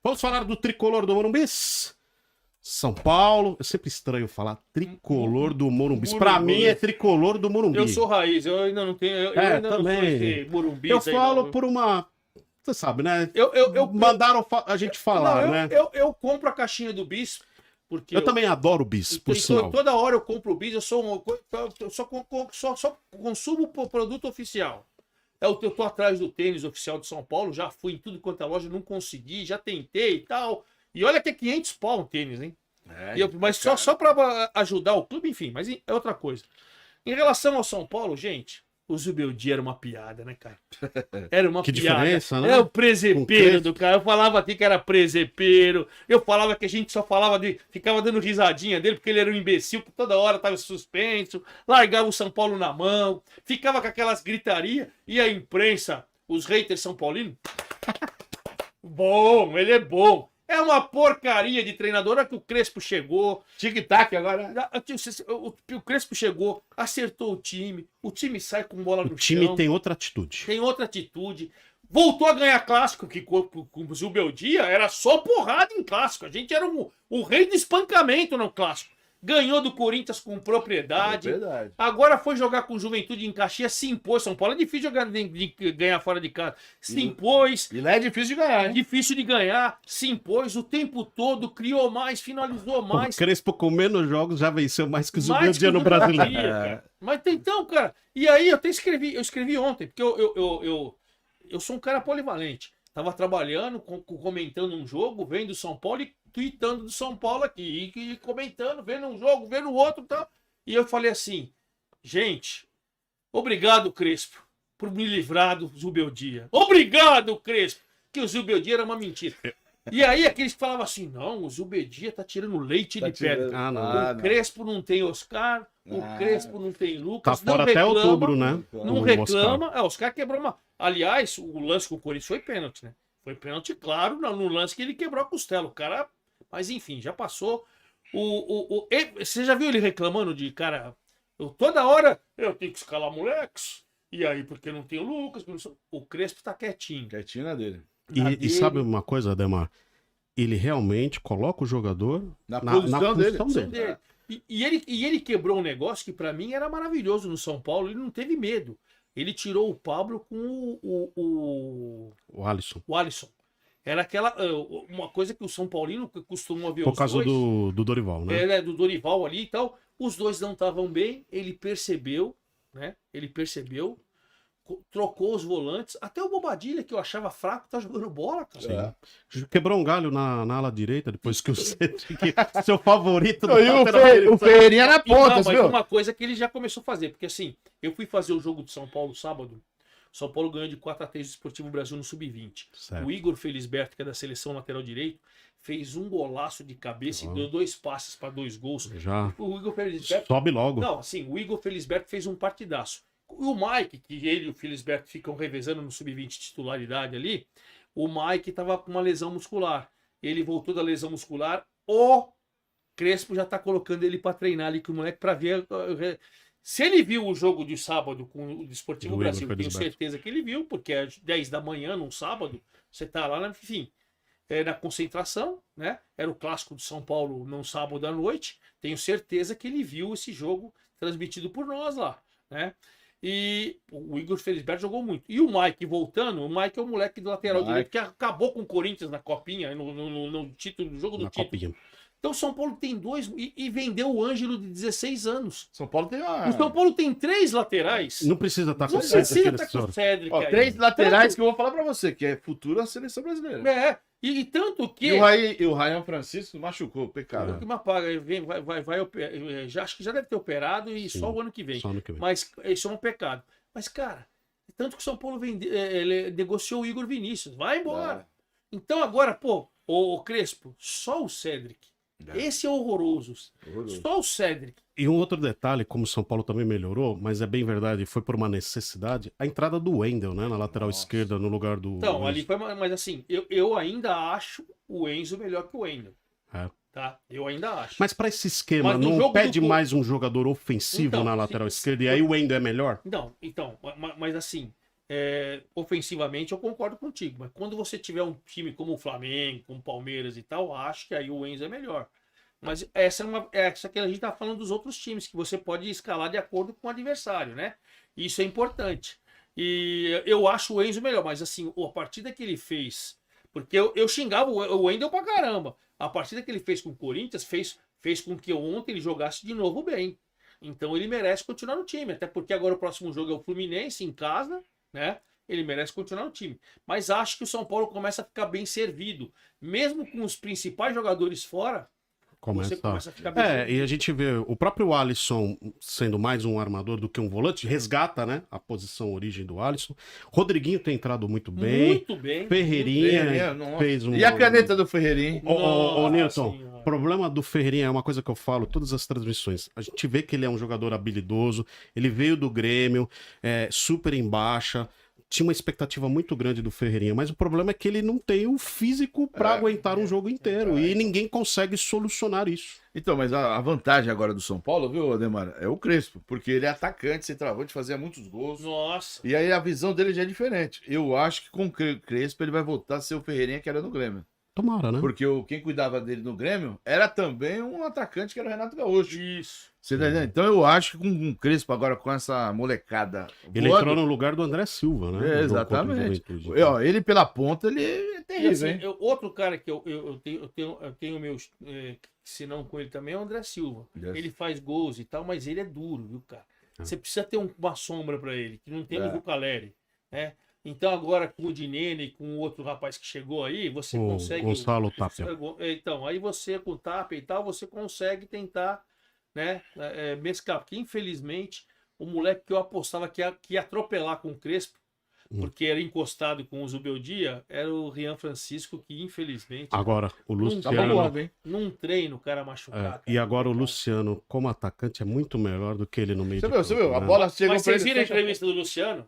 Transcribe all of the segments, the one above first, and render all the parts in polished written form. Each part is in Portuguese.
Vamos falar do tricolor do Morumbi? São Paulo, é sempre estranho falar tricolor do Morumbi. Pra mim é tricolor do Morumbi. Eu sou raiz, eu ainda não tenho. Eu ainda também. não sou esse Morumbi. Eu falo por uma. Você sabe, né? Mandaram a gente falar, né? Eu compro a caixinha do bis. Porque eu também adoro o bis, por sinal. Toda hora eu compro o bis, eu só consumo produto oficial. Eu tô atrás do tênis oficial de São Paulo, já fui em tudo quanto é loja, não consegui, já tentei e tal. E olha que é 500 pau um tênis, hein? Mas só para ajudar o clube, enfim, mas é outra coisa. Em relação ao São Paulo, gente, o Zubeldia era uma piada, né, cara? Era uma que piada. Diferença, né? Era o presepeiro do cara. Eu falava aqui que era presepeiro. Eu falava que a gente só falava ficava dando risadinha dele, porque ele era um imbecil, que toda hora tava suspenso, largava o São Paulo na mão, ficava com aquelas gritarias, e a imprensa, os haters são paulinos. Bom, ele é bom. É uma porcaria de treinador. Olha que o Crespo chegou. Tic-tac agora. O Crespo chegou, acertou o time sai com bola no chão. O time tem outra atitude. Tem outra atitude. Voltou a ganhar clássico, que com o Zubeldia era só porrada em clássico. A gente era o rei do espancamento no clássico. Ganhou do Corinthians com propriedade. Agora foi jogar com Juventude em Caxias, se impôs. São Paulo é difícil ganhar fora de casa. Se impôs. E lá é difícil de ganhar, hein? Difícil de ganhar. Se impôs o tempo todo, criou mais, finalizou mais. O Crespo com menos jogos já venceu mais que o Zubeldia no Brasileiro. Mas então, cara. E aí eu escrevi ontem, porque eu sou um cara polivalente. Tava trabalhando, comentando um jogo, vendo São Paulo e tweetando do São Paulo aqui, e comentando, vendo um jogo, vendo o outro e tal. E eu falei assim, gente, obrigado, Crespo, por me livrar do Zubeldia. Obrigado, Crespo, que o Zubeldia era uma mentira. E aí aqueles que falavam assim, não, o Zubeldia tá tirando leite de pedra. O Crespo não tem Oscar, o Crespo não tem Lucas. Tá fora até outubro, né? Não reclama. Oscar quebrou uma... Aliás, o lance com o Corinthians foi pênalti, né? Foi pênalti, claro, no lance que ele quebrou a costela. O cara... Mas enfim, já passou. Você já viu ele reclamando de, cara... Toda hora eu tenho que escalar moleques. E aí, porque não tem o Lucas? O Crespo tá quietinho. Quietinho na dele. E sabe uma coisa, Ademar? Ele realmente coloca o jogador na posição dele. E ele quebrou um negócio que pra mim era maravilhoso no São Paulo. Ele não teve medo. Ele tirou o Pablo com o Alisson. O Alisson. Era uma coisa que o São Paulino costumou ver por causa do Dorival, né? Do Dorival ali e tal. Os dois não estavam bem. Ele percebeu, né? Trocou os volantes. Até o Bobadilha, que eu achava fraco, tá jogando bola, cara. Quebrou um galho na ala direita, depois que o Cedric, seu favorito... o Ferreirinha na ponta, mas uma coisa que ele já começou a fazer, porque assim, eu fui fazer o jogo de São Paulo sábado, São Paulo ganhou de 4-3 do Esportivo Brasil no Sub-20. O Igor Felisberto, que é da seleção lateral direito, fez um golaço de cabeça e deu 2 passes para 2 gols. O Igor Felisberto... Sobe logo. Não, assim, o Igor Felisberto fez um partidaço. O Mike, que ele e o Felisberto ficam revezando no Sub-20 titularidade ali, o Mike estava com uma lesão muscular. Ele voltou da lesão muscular, o Crespo já está colocando ele para treinar ali com o moleque para ver... Se ele viu o jogo de sábado com o Desportivo Brasil, tenho certeza que ele viu, porque é 10 da manhã num sábado, você tá lá, enfim, na concentração, né? Era o clássico de São Paulo num sábado à noite. Tenho certeza que ele viu esse jogo transmitido por nós lá, né? E o Igor Felisberto jogou muito. E o Mike voltando, o Mike é o moleque do lateral direito que acabou com o Corinthians na Copinha, no título do jogo do título. Copinha. Então o São Paulo tem 2 e vendeu o Ângelo de 16 anos. São Paulo tem O São Paulo tem 3 laterais. Não precisa estar com o Cedric. 3 laterais que eu vou falar pra você, que é futura seleção brasileira. E tanto que... E o Ryan Francisco machucou, pecado. Que acho que já deve ter operado e só o ano que vem. Mas isso é um pecado. Mas, cara, tanto que o São Paulo negociou o Igor Vinícius. Vai embora. Então agora, o Crespo, só o Cedric. Esse é horroroso. Só o Cedric. E um outro detalhe, como o São Paulo também melhorou, mas é bem verdade, foi por uma necessidade, a entrada do Wendel, né, na lateral esquerda, no lugar do... Então, ali foi... Mas assim, eu ainda acho o Enzo melhor que o Wendel. Tá? Eu ainda acho. Mas para esse esquema, não pede mais um jogador ofensivo na lateral esquerda, e aí o Wendel é melhor? Não, então, mas assim, ofensivamente eu concordo contigo, mas quando você tiver um time como o Flamengo, como o Palmeiras e tal, acho que aí o Enzo é melhor. Mas essa que a gente tá falando dos outros times, que você pode escalar de acordo com o adversário, né? Isso é importante. E eu acho o Enzo melhor, mas assim, a partida que ele fez, porque eu xingava o Wendel pra caramba. A partida que ele fez com o Corinthians fez com que ontem ele jogasse de novo bem. Então ele merece continuar no time, até porque agora o próximo jogo é o Fluminense em casa, né? Ele merece continuar no time. Mas acho que o São Paulo começa a ficar bem servido. Mesmo com os principais jogadores fora, você começa a ficar bem servido. E a gente vê o próprio Alisson sendo mais um armador do que um volante, resgata, né, a posição origem do Alisson. Rodriguinho tem entrado muito bem. Muito bem. Ferreirinha fez um... E a caneta do Ferreirinha? Ô, Nilton, Senhora. o problema do Ferreirinha é uma coisa que eu falo todas as transmissões. A gente vê que ele é um jogador habilidoso, ele veio do Grêmio, super em baixa, tinha uma expectativa muito grande do Ferreirinha, mas o problema é que ele não tem o físico para aguentar um jogo inteiro e ninguém consegue solucionar isso. Então, mas a vantagem agora do São Paulo, viu, Ademar? É o Crespo, porque ele é atacante, centroavante, fazia muitos gols. Nossa. E aí a visão dele já é diferente. Eu acho que com o Crespo ele vai voltar a ser o Ferreirinha que era no Grêmio. Tomara, né? Porque quem cuidava dele no Grêmio era também um atacante que era o Renato Gaúcho. Isso. Você tá entendendo? Então eu acho que com o Crespo agora, com essa molecada Ele voando- entrou no lugar do André Silva, né? No jogo contra o Exatamente. Juventude. Ele pela ponta, ele é E terrível, assim, hein? outro cara que eu tenho meus. Se não com ele também é o André Silva. Yes. Ele faz gols e tal, mas ele é duro, viu, cara? Você precisa ter uma sombra pra ele, que não temos o Caleri, né? Então agora com o Dinene e com o outro rapaz que chegou aí, você O consegue. Gonçalo Tapia. Então, aí você com o Tapia e tal, você consegue tentar, né, mesclar. Porque infelizmente o moleque que eu apostava que ia atropelar com o Crespo, porque era encostado com o Zubeldia, era o Rian Francisco, que infelizmente Agora, o Tá Luciano... magoado, hein? num treino o cara machucado. E agora o Luciano, como atacante, é muito melhor do que ele no meio Você de viu, você campo, viu? A né? bola chegou Mas pra vocês ele. viram a entrevista do Luciano?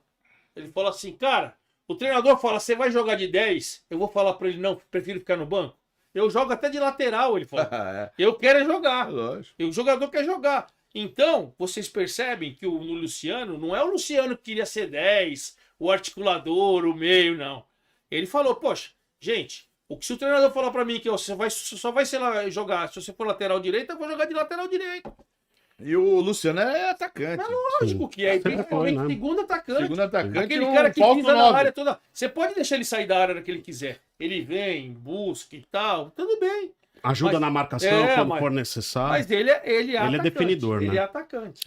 Ele falou assim, cara, o treinador fala, você vai jogar de 10? Eu vou falar pra ele, não, prefiro ficar no banco. Eu jogo até de lateral, ele falou. É, Eu quero é jogar. lógico. E o jogador quer jogar. Então, vocês percebem que no Luciano, não é o Luciano que queria ser 10, o articulador, o meio, não. Ele falou, poxa, gente, se o treinador falar pra mim que você só vai ser lá jogar, se você for lateral direito, eu vou jogar de lateral direito. E o Luciano é atacante. Lógico que é, Sempre principalmente foi, né? segundo atacante. Segundo atacante, Aquele um cara que falso pisa na 9. área toda. Você pode deixar ele sair da área que ele quiser. Ele vem, busca e tal, tudo bem. Ajuda Mas- na marcação quando mas- for necessário. Mas ele é atacante. definidor, né? Ele é atacante.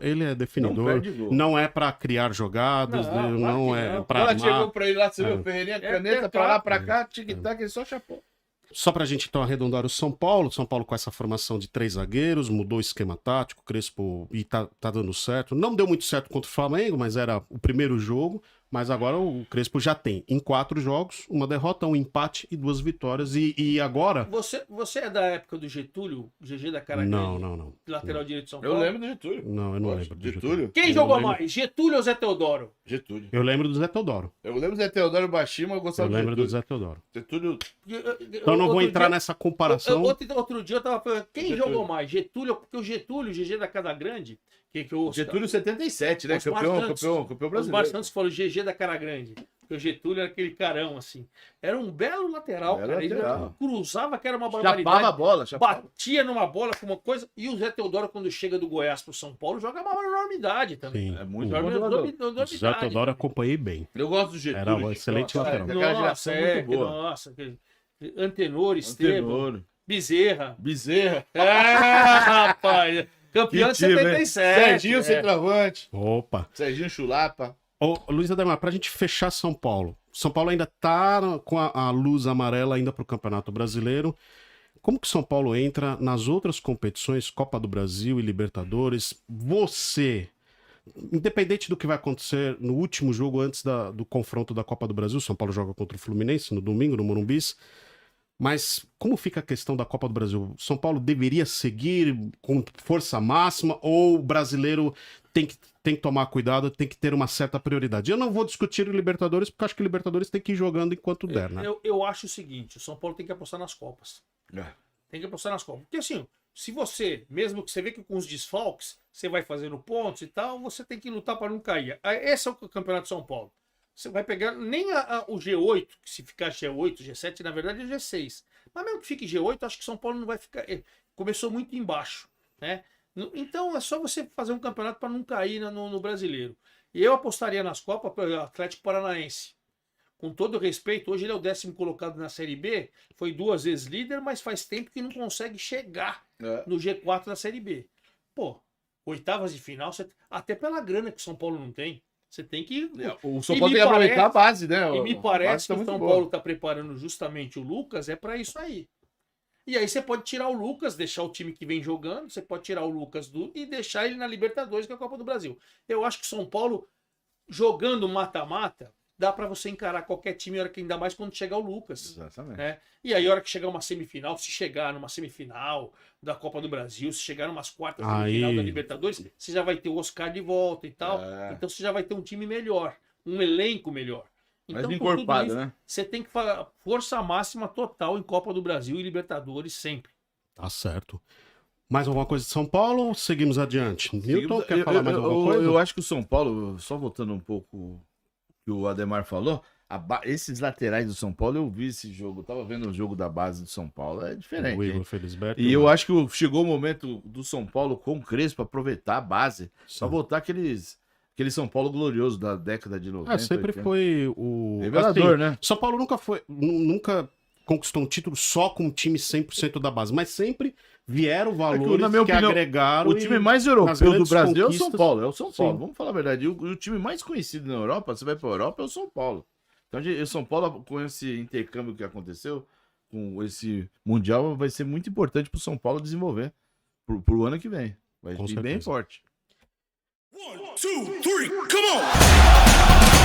Ele é definidor. Não perde gol. Não é pra criar jogadas, Não, não, claro que é não. pra Ela armar. chegou pra ele lá, você viu? O Ferreirinha, caneta, pra lá, pra cá, tic-tac, ele só chapou. Só pra gente então arredondar o São Paulo com essa formação de 3 zagueiros, mudou o esquema tático, Crespo, e tá dando certo. Não deu muito certo contra o Flamengo, mas era o primeiro jogo. Mas agora o Crespo já tem, em 4 jogos, uma derrota, um empate e 2 vitórias. E agora... Você é da época do Getúlio, GG da cara Não, grande, não, não. lateral direito de São Eu Paulo? lembro do Getúlio. Não, eu não Poxa, lembro. do Getúlio? Quem Eu jogou lembro- mais, Getúlio ou Zé Teodoro? Getúlio. Eu lembro do Zé Teodoro. Eu lembro do Zé Teodoro Baixinho, mas eu Eu gostava lembro do do Zé Teodoro. Getúlio. Então eu não vou entrar nessa comparação. Outro dia eu tava falando, quem Getúlio. jogou mais? Getúlio, porque o Getúlio, GG da Casa Grande, que o Getúlio 77, né? Osmar Campeão Santos. campeão Os brasileiro. Barçantes falou GG da Cara Grande. Porque o Getúlio era aquele carão, assim. Era um belo lateral, Belo cara. lateral. Ele cruzava, que era uma Chapava a barbaridade. bola, chapava. Batia numa bola com uma coisa. E o Zé Teodoro, quando chega do Goiás pro São Paulo, joga uma enormidade também. Sim. É muito Joga bom uma jogador. enormidade. Zé Teodoro eu acompanhei bem. Eu gosto do Getúlio. Era um gente. excelente Nossa, lateral. Aquela geração muito boa. Nossa, Antenor, Estevam, Antenor, Bezerra. Bezerra. Rapaz. Campeão de Que time, hein? 77. Serginho, centroavante. Opa. Serginho Chulapa. Ô, Luiz Ademar, pra gente fechar São Paulo. São Paulo ainda tá com a luz amarela ainda pro Campeonato Brasileiro. Como que São Paulo entra nas outras competições, Copa do Brasil e Libertadores? Você, independente do que vai acontecer no último jogo antes do confronto da Copa do Brasil, São Paulo joga contra o Fluminense no domingo, no Morumbis. Mas como fica a questão da Copa do Brasil? São Paulo deveria seguir com força máxima ou o brasileiro tem que tomar cuidado, tem que ter uma certa prioridade? Eu não vou discutir o Libertadores, porque acho que o Libertadores tem que ir jogando enquanto der, né? Eu acho o seguinte, o São Paulo tem que apostar nas Copas. Tem que apostar nas Copas. Porque assim, se você, mesmo que você vê que com os desfalques, você vai fazendo pontos e tal, você tem que lutar para não cair. Esse é o Campeonato de São Paulo. Você vai pegar nem o G8, que se ficar G8, G7, na verdade é G6. Mas mesmo que fique G8, acho que São Paulo não vai ficar. Começou muito embaixo, né? Então é só você fazer um campeonato para não cair no brasileiro. E eu apostaria nas Copas para o Atlético Paranaense. Com todo respeito, hoje ele é o 10º colocado na Série B, foi 2 vezes líder, mas faz tempo que não consegue chegar no G4 da Série B. Pô, oitavas de final, até pela grana que o São Paulo não tem, você tem que... O São Paulo tem que aproveitar a base, né? E me parece que tá o São Paulo está preparando justamente o Lucas, é para isso aí. E aí você pode tirar o Lucas, deixar o time que vem jogando, você pode tirar o Lucas e deixar ele na Libertadores, que é a Copa do Brasil. Eu acho que o São Paulo, jogando mata-mata, dá para você encarar qualquer time, ainda mais quando chegar o Lucas. Exatamente. Né? E aí, a hora que chegar uma semifinal, se chegar numa semifinal da Copa do Brasil, se chegar numas quartas de final da Libertadores, você já vai ter o Oscar de volta e tal. Então você já vai ter um time melhor, um elenco melhor. Então, mais encorpado, isso, né? Você tem que fazer força máxima total em Copa do Brasil e Libertadores sempre. Tá certo. Mais alguma coisa de São Paulo? Seguimos adiante. Milton, quer falar mais alguma coisa? Eu acho que o São Paulo, só voltando um pouco que o Ademar falou, esses laterais do São Paulo, eu vi esse jogo, eu tava vendo o jogo da base do São Paulo, é diferente. O Igor Felisberto. E eu acho que chegou o momento do São Paulo com o Crespo aproveitar a base, pra voltar aquele São Paulo glorioso da década de 90. Sempre 80. foi o... revelador, assim, né? São Paulo nunca conquistou um título só com um time 100% da base, mas sempre vieram valores na minha opinião, agregaram. O time mais europeu do Brasil é o São Paulo. É o São Paulo, Sim. Vamos falar a verdade. O time mais conhecido na Europa, você vai pra Europa, é o São Paulo. Então, o São Paulo, com esse intercâmbio que aconteceu, com esse Mundial, vai ser muito importante pro São Paulo desenvolver pro ano que vem. Vai vir bem forte. 1, 2, 3, come on!